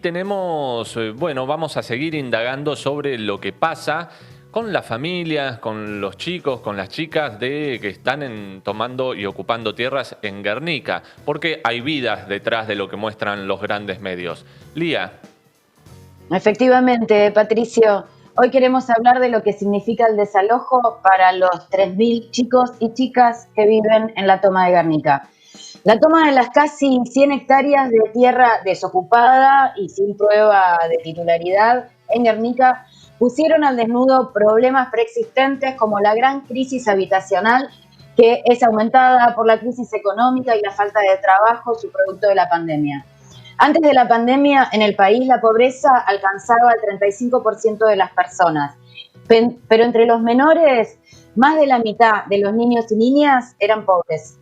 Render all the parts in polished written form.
Tenemos, bueno, vamos a seguir indagando sobre lo que pasa con las familias, con los chicos, con las chicas que están tomando y ocupando tierras en Guernica, porque hay vidas detrás de lo que muestran los grandes medios. Lía. Efectivamente, Patricio, hoy queremos hablar de lo que significa el desalojo para los 3.000 chicos y chicas que viven en la toma de Guernica. La toma de las casi 100 hectáreas de tierra desocupada y sin prueba de titularidad en Guernica pusieron al desnudo problemas preexistentes como la gran crisis habitacional, que es aumentada por la crisis económica y la falta de trabajo, su producto de la pandemia. Antes de la pandemia, en el país la pobreza alcanzaba el 35% de las personas, pero entre los menores, más de la mitad de los niños y niñas eran pobres.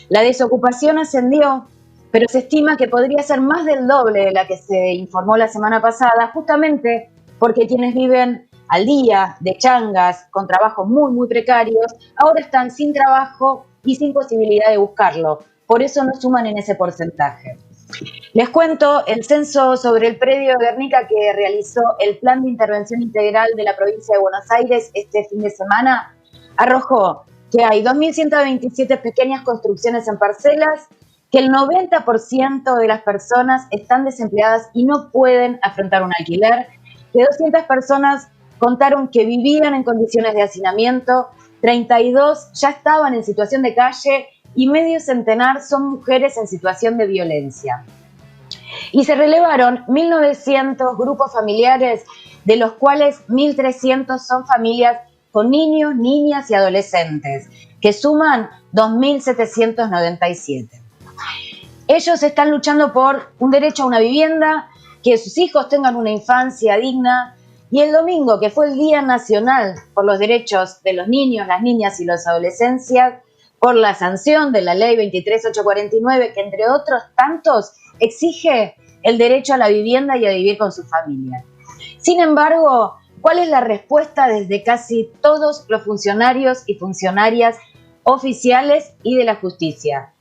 La desocupación ascendió, pero se estima que podría ser más del doble de la que se informó la semana pasada, justamente porque quienes viven al día, de changas, con trabajos muy precarios, ahora están sin trabajo y sin posibilidad de buscarlo. Por eso no suman en ese porcentaje. Les cuento, el censo sobre el predio de Guernica que realizó el Plan de Intervención Integral de la provincia de Buenos Aires este fin de semana arrojó que hay 2.127 pequeñas construcciones en parcelas, que el 90% de las personas están desempleadas y no pueden afrontar un alquiler, que 200 personas contaron que vivían en condiciones de hacinamiento, 32 ya estaban en situación de calle y medio centenar son mujeres en situación de violencia. Y se relevaron 1.900 grupos familiares, de los cuales 1.300 son familias con niños, niñas y adolescentes, que suman 2.797. Ellos están luchando por un derecho a una vivienda, que sus hijos tengan una infancia digna, y el domingo, que fue el Día Nacional por los Derechos de los Niños, las Niñas y las Adolescencias, por la sanción de la Ley 23849, que entre otros tantos exige el derecho a la vivienda y a vivir con su familia. Sin embargo, ¿cuál es la respuesta desde casi todos los funcionarios y funcionarias oficiales y de la justicia?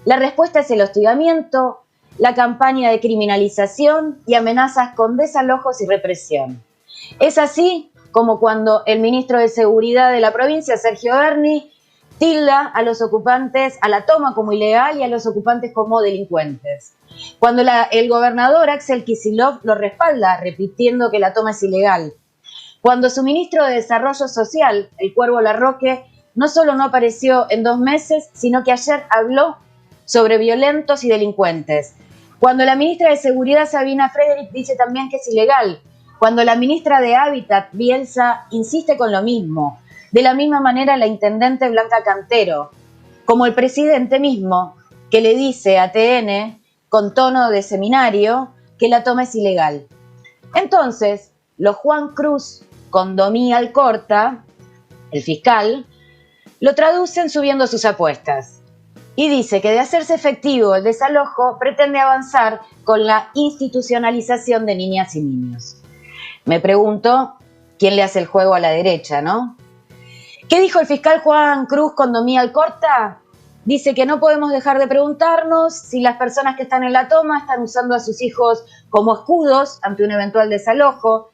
La respuesta es el hostigamiento, la campaña de criminalización y amenazas con desalojos y represión. Es así como cuando el ministro de Seguridad de la provincia, Sergio Berni, tilda a los ocupantes, a la toma como ilegal y a los ocupantes como delincuentes. Cuando el gobernador Axel Kicillof lo respalda, repitiendo que la toma es ilegal. Cuando su ministro de Desarrollo Social, el Cuervo Larroque, no solo no apareció en 2 meses, sino que ayer habló sobre violentos y delincuentes. Cuando la ministra de Seguridad, Sabina Frederick, dice también que es ilegal. Cuando la ministra de Hábitat, Bielsa, insiste con lo mismo. De la misma manera la intendente Blanca Cantero, como el presidente mismo, que le dice a TN, con tono de seminario, que la toma es ilegal. Entonces, los Juan Cruz con Domí Alcorta, el fiscal, lo traducen subiendo sus apuestas. Y dice que de hacerse efectivo el desalojo, pretende avanzar con la institucionalización de niñas y niños. Me pregunto, ¿quién le hace el juego a la derecha, no? ¿Qué dijo el fiscal Juan Cruz con Domí Alcorta? Dice que no podemos dejar de preguntarnos si las personas que están en la toma están usando a sus hijos como escudos ante un eventual desalojo,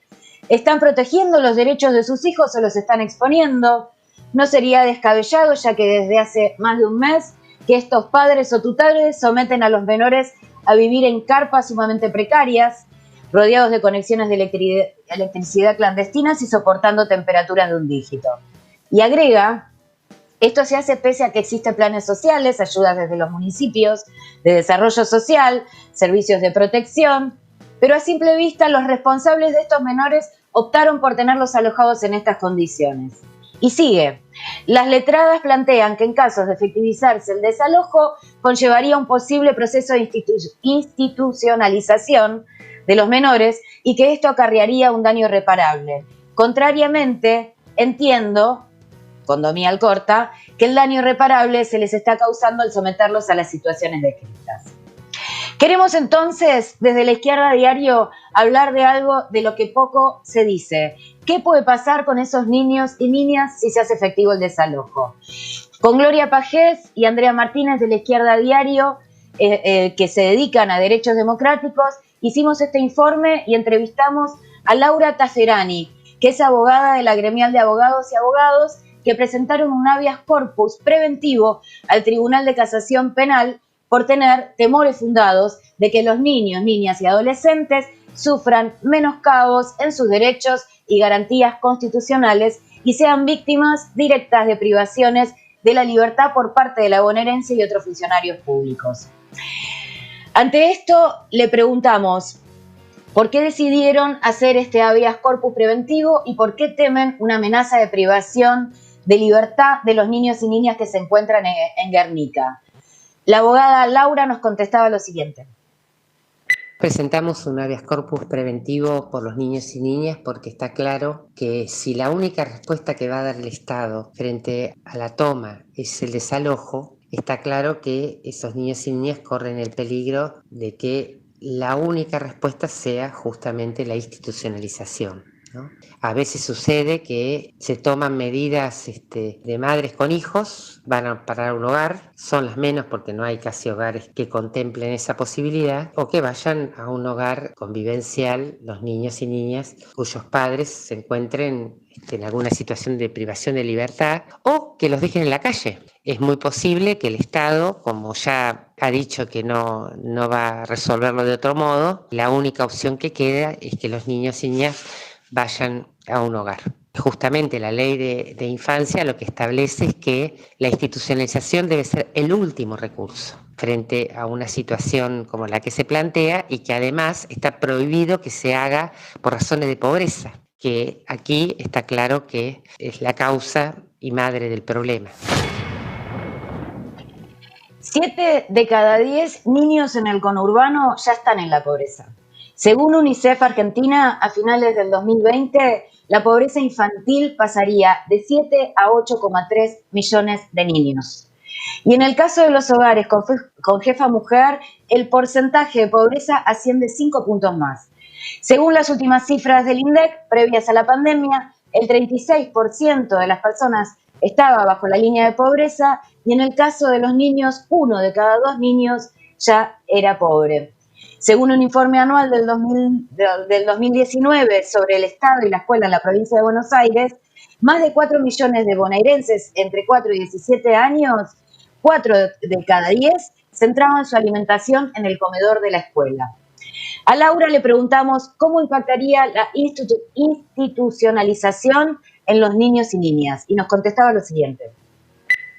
están protegiendo los derechos de sus hijos o los están exponiendo. No sería descabellado, ya que desde hace más de un mes que estos padres o tutores someten a los menores a vivir en carpas sumamente precarias, rodeados de conexiones de electricidad clandestinas y soportando temperaturas de un dígito. Y agrega, esto se hace pese a que existen planes sociales, ayudas desde los municipios, de desarrollo social, servicios de protección, pero a simple vista los responsables de estos menores optaron por tenerlos alojados en estas condiciones. Y sigue, las letradas plantean que en casos de efectivizarse el desalojo conllevaría un posible proceso de institucionalización de los menores y que esto acarrearía un daño irreparable. Contrariamente, entiendo, con Domí Alcorta, que el daño irreparable se les está causando al someterlos a las situaciones descritas. Queremos entonces, desde La Izquierda Diario, hablar de algo de lo que poco se dice. ¿Qué puede pasar con esos niños y niñas si se hace efectivo el desalojo? Con Gloria Pajés y Andrea Martínez de La Izquierda Diario, que se dedican a derechos democráticos, hicimos este informe y entrevistamos a Laura Tafferani, que es abogada de la Gremial de Abogados y Abogados, que presentaron un habeas corpus preventivo al Tribunal de Casación Penal por tener temores fundados de que los niños, niñas y adolescentes sufran menoscabos en sus derechos y garantías constitucionales y sean víctimas directas de privaciones de la libertad por parte de la bonaerense y otros funcionarios públicos. Ante esto, le preguntamos por qué decidieron hacer este habeas corpus preventivo y por qué temen una amenaza de privación de libertad de los niños y niñas que se encuentran en Guernica. La abogada Laura nos contestaba lo siguiente. Presentamos un habeas corpus preventivo por los niños y niñas porque está claro que si la única respuesta que va a dar el Estado frente a la toma es el desalojo, está claro que esos niños y niñas corren el peligro de que la única respuesta sea justamente la institucionalización, ¿no? A veces sucede que se toman medidas de madres con hijos, van a parar a un hogar, son las menos porque no hay casi hogares que contemplen esa posibilidad, o que vayan a un hogar convivencial los niños y niñas cuyos padres se encuentren en alguna situación de privación de libertad, o que los dejen en la calle. Es muy posible que el Estado, como ya ha dicho que no va a resolverlo de otro modo, la única opción que queda es que los niños y niñas vayan a un hogar. Justamente la ley de infancia lo que establece es que la institucionalización debe ser el último recurso frente a una situación como la que se plantea y que además está prohibido que se haga por razones de pobreza, que aquí está claro que es la causa y madre del problema. 7 de cada 10 niños en el conurbano ya están en la pobreza. Según UNICEF Argentina, a finales del 2020, la pobreza infantil pasaría de 7 a 8,3 millones de niños. Y en el caso de los hogares con jefa mujer, el porcentaje de pobreza asciende 5 puntos más. Según las últimas cifras del INDEC, previas a la pandemia, el 36% de las personas estaba bajo la línea de pobreza y en el caso de los niños, 1 de cada 2 niños ya era pobre. Según un informe anual del 2019 sobre el Estado y la escuela en la provincia de Buenos Aires, más de 4 millones de bonaerenses entre 4 y 17 años, 4 de cada 10, centraban su alimentación en el comedor de la escuela. A Laura le preguntamos cómo impactaría la institucionalización en los niños y niñas, y nos contestaba lo siguiente.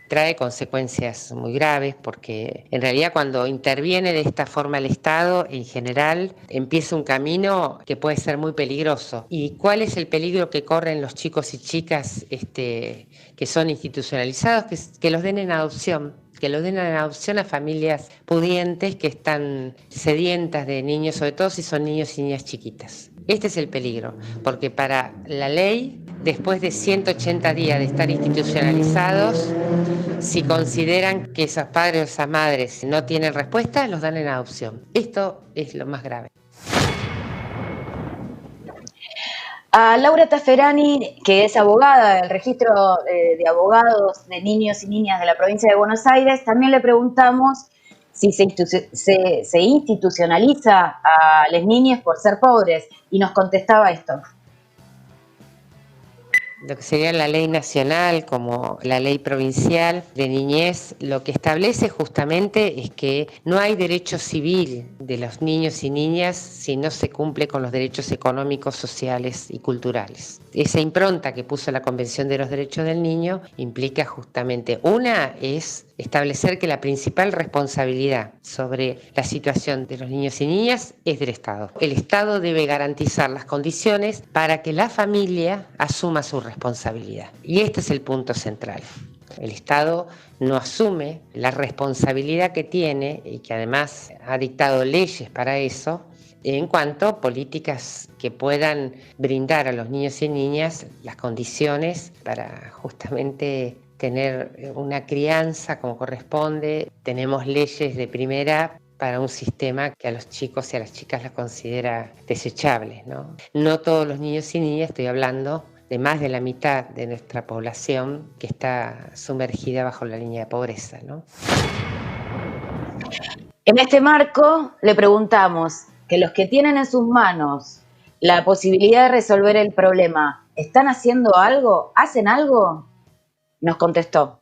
Trae consecuencias muy graves porque en realidad cuando interviene de esta forma el Estado, en general empieza un camino que puede ser muy peligroso. ¿Y cuál es el peligro que corren los chicos y chicas que son institucionalizados? Que los den en adopción. Que los den en adopción a familias pudientes que están sedientas de niños, sobre todo si son niños y niñas chiquitas. Este es el peligro, porque para la ley, después de 180 días de estar institucionalizados, si consideran que esos padres o esas madres no tienen respuesta, los dan en adopción. Esto es lo más grave. A Laura Tafferani, que es abogada del registro de abogados de niños y niñas de la provincia de Buenos Aires, también le preguntamos si se institucionaliza a las niñas por ser pobres, y nos contestaba esto. Lo que sería la ley nacional como la ley provincial de niñez, lo que establece justamente es que no hay derecho civil de los niños y niñas si no se cumple con los derechos económicos, sociales y culturales. Esa impronta que puso la Convención de los Derechos del Niño implica justamente, una es establecer que la principal responsabilidad sobre la situación de los niños y niñas es del Estado. El Estado debe garantizar las condiciones para que la familia asuma su responsabilidad. Y este es el punto central. El Estado no asume la responsabilidad que tiene y que además ha dictado leyes para eso en cuanto a políticas que puedan brindar a los niños y niñas las condiciones para justamente tener una crianza como corresponde. Tenemos leyes de primera para un sistema que a los chicos y a las chicas las considera desechables, ¿no? No todos los niños y niñas, estoy hablando de más de la mitad de nuestra población que está sumergida bajo la línea de pobreza, ¿no? En este marco le preguntamos, que los que tienen en sus manos la posibilidad de resolver el problema, ¿están haciendo algo? ¿Hacen algo? Nos contestó.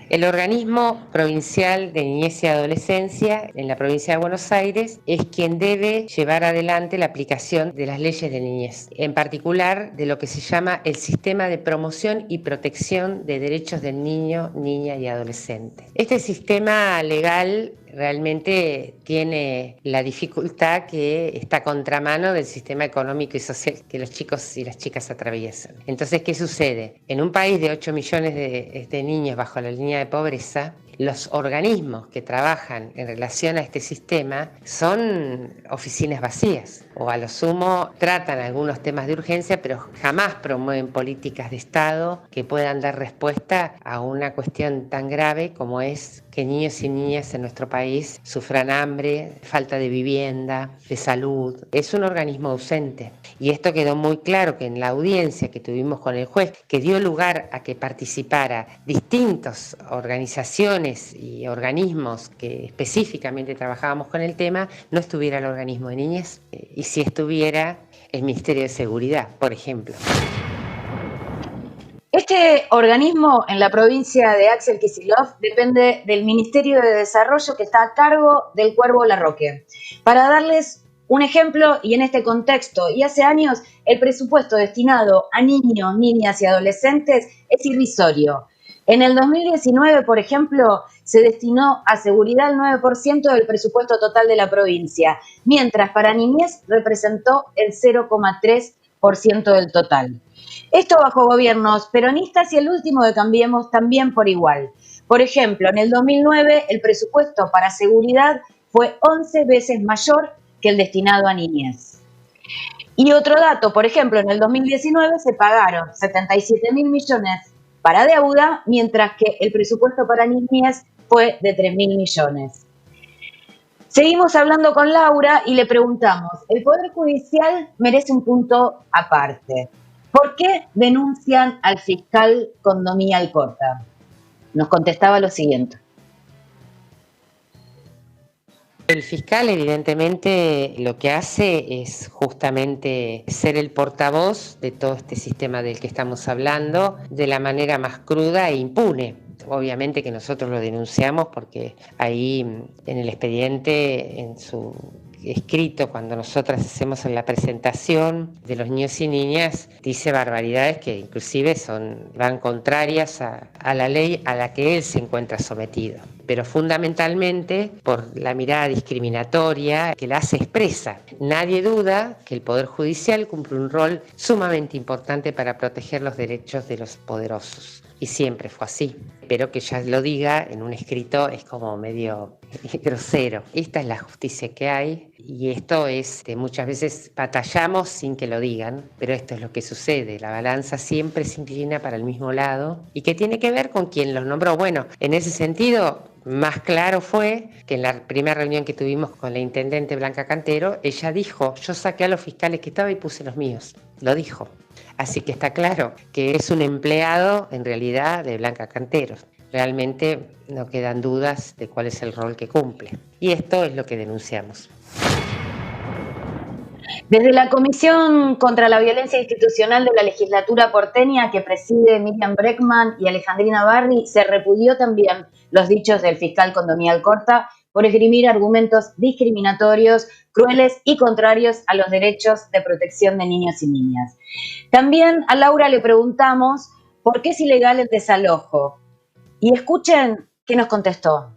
El organismo provincial de niñez y adolescencia en la provincia de Buenos Aires es quien debe llevar adelante la aplicación de las leyes de niñez, en particular de lo que se llama el Sistema de Promoción y Protección de Derechos del Niño, Niña y Adolescente. Este sistema legal realmente tiene la dificultad que está a contramano del sistema económico y social que los chicos y las chicas atraviesan. Entonces, ¿qué sucede? En un país de 8 millones de niños bajo la línea de pobreza, los organismos que trabajan en relación a este sistema son oficinas vacías o a lo sumo tratan algunos temas de urgencia, pero jamás promueven políticas de Estado que puedan dar respuesta a una cuestión tan grave como es que niños y niñas en nuestro país sufran hambre, falta de vivienda, de salud. Es un organismo ausente. Y esto quedó muy claro que en la audiencia que tuvimos con el juez, que dio lugar a que participara distintas organizaciones y organismos que específicamente trabajábamos con el tema, no estuviera el organismo de niñez y si estuviera el Ministerio de Seguridad, por ejemplo. Este organismo en la provincia de Axel Kicillof depende del Ministerio de Desarrollo que está a cargo del Cuervo Larroque. Para darles un ejemplo, y en este contexto, y hace años, el presupuesto destinado a niños, niñas y adolescentes es irrisorio. En el 2019, por ejemplo, se destinó a seguridad el 9% del presupuesto total de la provincia, mientras para niñez representó el 0,3% del total. Esto bajo gobiernos peronistas y el último de Cambiemos también por igual. Por ejemplo, en el 2009 el presupuesto para seguridad fue 11 veces mayor que el destinado a niñez. Y otro dato, por ejemplo, en el 2019 se pagaron 77.000 millones para deuda, mientras que el presupuesto para niñez fue de 3.000 millones. Seguimos hablando con Laura y le preguntamos, ¿el Poder Judicial merece un punto aparte? ¿Por qué denuncian al fiscal Condomí Alcorta? Nos contestaba lo siguiente. El fiscal evidentemente lo que hace es justamente ser el portavoz de todo este sistema del que estamos hablando de la manera más cruda e impune. Obviamente que nosotros lo denunciamos porque ahí en el expediente, en su escrito, cuando nosotras hacemos la presentación de los niños y niñas, dice barbaridades que inclusive van contrarias a la ley a la que él se encuentra sometido, pero fundamentalmente por la mirada discriminatoria que la hace expresa. Nadie duda que el Poder Judicial cumple un rol sumamente importante para proteger los derechos de los poderosos. Y siempre fue así, pero que ya lo diga en un escrito es como medio grosero. Esta es la justicia que hay y esto es, muchas veces batallamos sin que lo digan, pero esto es lo que sucede. La balanza siempre se inclina para el mismo lado y que tiene que ver con quien los nombró. Bueno, en ese sentido, más claro fue que en la primera reunión que tuvimos con la intendente Blanca Cantero, ella dijo, yo saqué a los fiscales que estaba y puse los míos. Lo dijo. Así que está claro que es un empleado en realidad de Blanca Cantero. Realmente no quedan dudas de cuál es el rol que cumple. Y esto es lo que denunciamos. Desde la Comisión contra la Violencia Institucional de la Legislatura porteña, que preside Miriam Breckman y Alejandrina Barri, se repudió también los dichos del fiscal Condomí Alcorta por esgrimir argumentos discriminatorios, crueles y contrarios a los derechos de protección de niños y niñas. También a Laura le preguntamos por qué es ilegal el desalojo. Y escuchen qué nos contestó.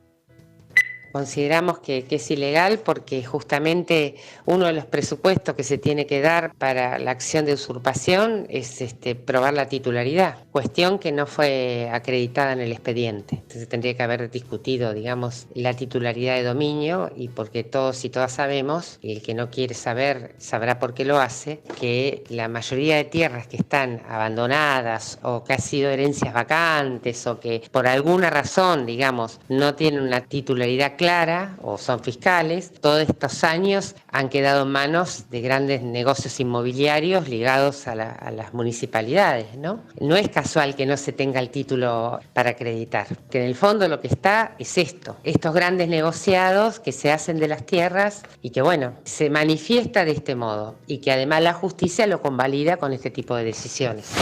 Consideramos que es ilegal porque justamente uno de los presupuestos que se tiene que dar para la acción de usurpación es probar la titularidad, cuestión que no fue acreditada en el expediente. Entonces tendría que haber discutido, digamos, la titularidad de dominio y porque todos y todas sabemos, y el que no quiere saber sabrá por qué lo hace, que la mayoría de tierras que están abandonadas o que han sido herencias vacantes o que por alguna razón, digamos, no tienen una titularidad clara, o son fiscales, todos estos años han quedado en manos de grandes negocios inmobiliarios ligados a las municipalidades, ¿no? No es casual que no se tenga el título para acreditar, que en el fondo lo que está es estos grandes negociados que se hacen de las tierras y que, bueno, se manifiesta de este modo y que además la justicia lo convalida con este tipo de decisiones.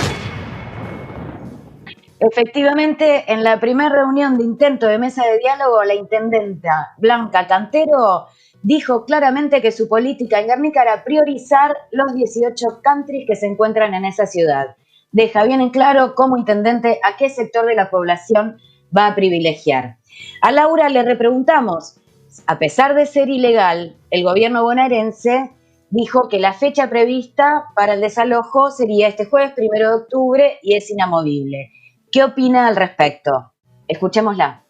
Efectivamente, en la primera reunión de intento de mesa de diálogo, la intendenta Blanca Cantero dijo claramente que su política en Guernica era priorizar los 18 countries que se encuentran en esa ciudad. Deja bien en claro como intendente a qué sector de la población va a privilegiar. A Laura le repreguntamos, a pesar de ser ilegal, el gobierno bonaerense dijo que la fecha prevista para el desalojo sería este jueves 1 de octubre y es inamovible. ¿Qué opina al respecto? Escuchémosla.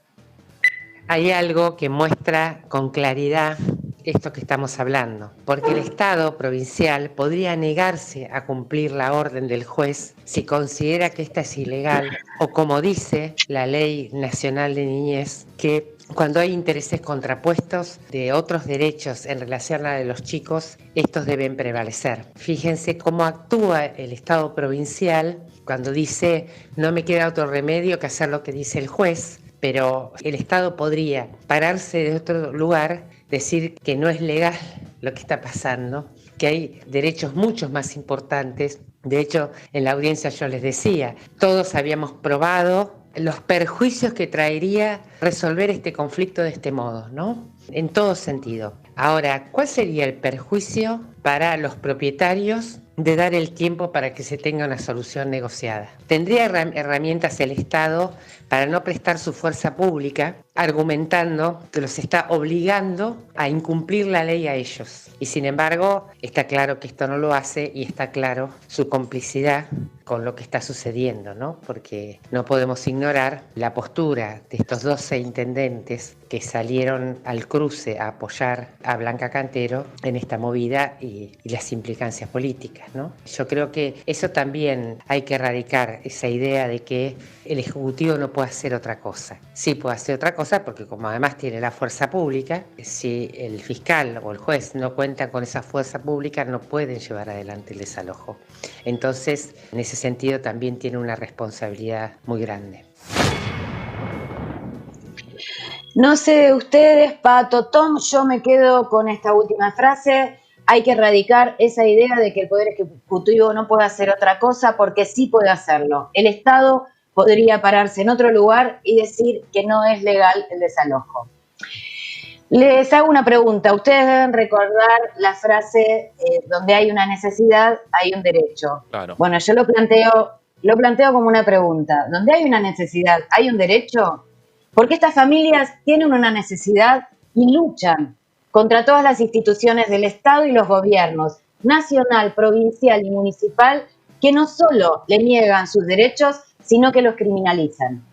Hay algo que muestra con claridad esto que estamos hablando, porque el Estado provincial podría negarse a cumplir la orden del juez si considera que esta es ilegal o, como dice la Ley Nacional de Niñez, que cuando hay intereses contrapuestos de otros derechos en relación a los chicos, estos deben prevalecer. Fíjense cómo actúa el Estado provincial cuando dice no me queda otro remedio que hacer lo que dice el juez, pero el Estado podría pararse de otro lugar, decir que no es legal lo que está pasando, que hay derechos mucho más importantes. De hecho, en la audiencia yo les decía, todos habíamos probado los perjuicios que traería resolver este conflicto de este modo, ¿no? En todo sentido. Ahora, ¿cuál sería el perjuicio para los propietarios de dar el tiempo para que se tenga una solución negociada? ¿Tendría herramientas el Estado para no prestar su fuerza pública, argumentando que los está obligando a incumplir la ley a ellos? Y sin embargo, está claro que esto no lo hace y está claro su complicidad con lo que está sucediendo, ¿no? Porque no podemos ignorar la postura de estos 12 intendentes que salieron al cruce a apoyar a Blanca Cantero en esta movida y las implicancias políticas, ¿no? Yo creo que eso también hay que erradicar, esa idea de que el Ejecutivo no puede hacer otra cosa. Sí puede hacer otra cosa porque como además tiene la fuerza pública, si el fiscal o el juez no cuentan con esa fuerza pública no pueden llevar adelante el desalojo. Entonces, en ese sentido también tiene una responsabilidad muy grande. No sé ustedes, Pato, Tom, yo me quedo con esta última frase. Hay que erradicar esa idea de que el Poder Ejecutivo no puede hacer otra cosa porque sí puede hacerlo. El Estado podría pararse en otro lugar y decir que no es legal el desalojo. Les hago una pregunta. Ustedes deben recordar la frase donde hay una necesidad, hay un derecho. Claro. Bueno, yo lo planteo como una pregunta. ¿Donde hay una necesidad, hay un derecho? Porque estas familias tienen una necesidad y luchan contra todas las instituciones del Estado y los gobiernos, nacional, provincial y municipal, que no solo le niegan sus derechos, sino que los criminalizan.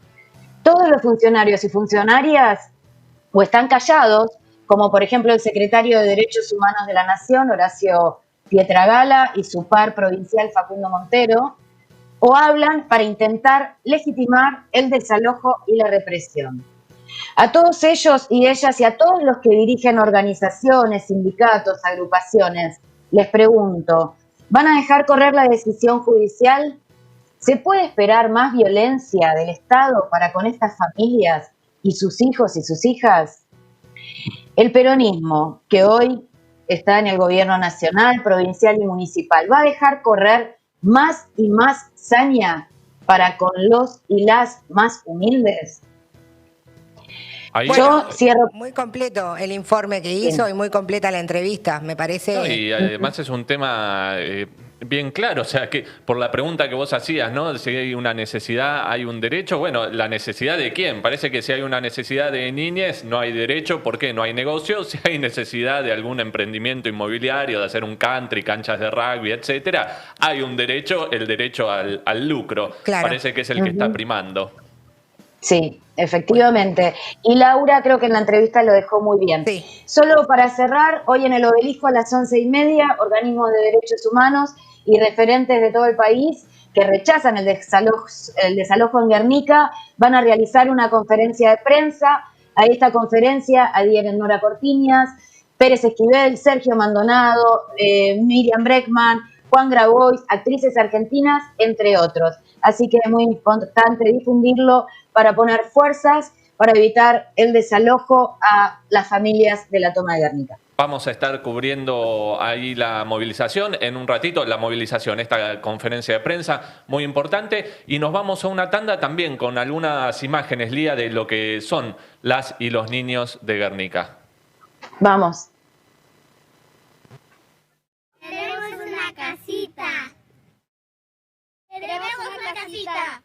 Todos los funcionarios y funcionarias o están callados, como por ejemplo el secretario de Derechos Humanos de la Nación, Horacio Pietragala, y su par provincial, Facundo Montero, o hablan para intentar legitimar el desalojo y la represión. A todos ellos y ellas y a todos los que dirigen organizaciones, sindicatos, agrupaciones, les pregunto, ¿van a dejar correr la decisión judicial? ¿Se puede esperar más violencia del Estado para con estas familias y sus hijos y sus hijas? El peronismo, que hoy está en el gobierno nacional, provincial y municipal, ¿va a dejar correr más y más saña para con los y las más humildes? Bueno, yo cierro. Muy completo el informe que hizo y muy completa la entrevista, me parece. No, y además es un tema bien claro, o sea, que por la pregunta que vos hacías, ¿no? Si hay una necesidad, hay un derecho. Bueno, ¿la necesidad de quién? Parece que si hay una necesidad de niñez, no hay derecho. ¿Por qué? No hay negocio. Si hay necesidad de algún emprendimiento inmobiliario, de hacer un country, canchas de rugby, etcétera, hay un derecho, el derecho al lucro. Claro. Parece que es el que está primando. Sí, efectivamente. Y Laura creo que en la entrevista lo dejó muy bien. Sí. Solo para cerrar, hoy en el Obelisco a las 11:30, organismos de derechos humanos y referentes de todo el país que rechazan el desalojo en Guernica van a realizar una conferencia de prensa a esta conferencia adhieren Nora Cortiñas, Pérez Esquivel, Sergio Maldonado, Miriam Breckman, Juan Grabois, actrices argentinas, entre otros. Así que es muy importante difundirlo para poner fuerzas para evitar el desalojo a las familias de la toma de Guernica. Vamos a estar cubriendo ahí la movilización en un ratito, la movilización, esta conferencia de prensa muy importante, y nos vamos a una tanda también con algunas imágenes, Lía, de lo que son las y los niños de Guernica. Vamos. Queremos una casita. Queremos una casita.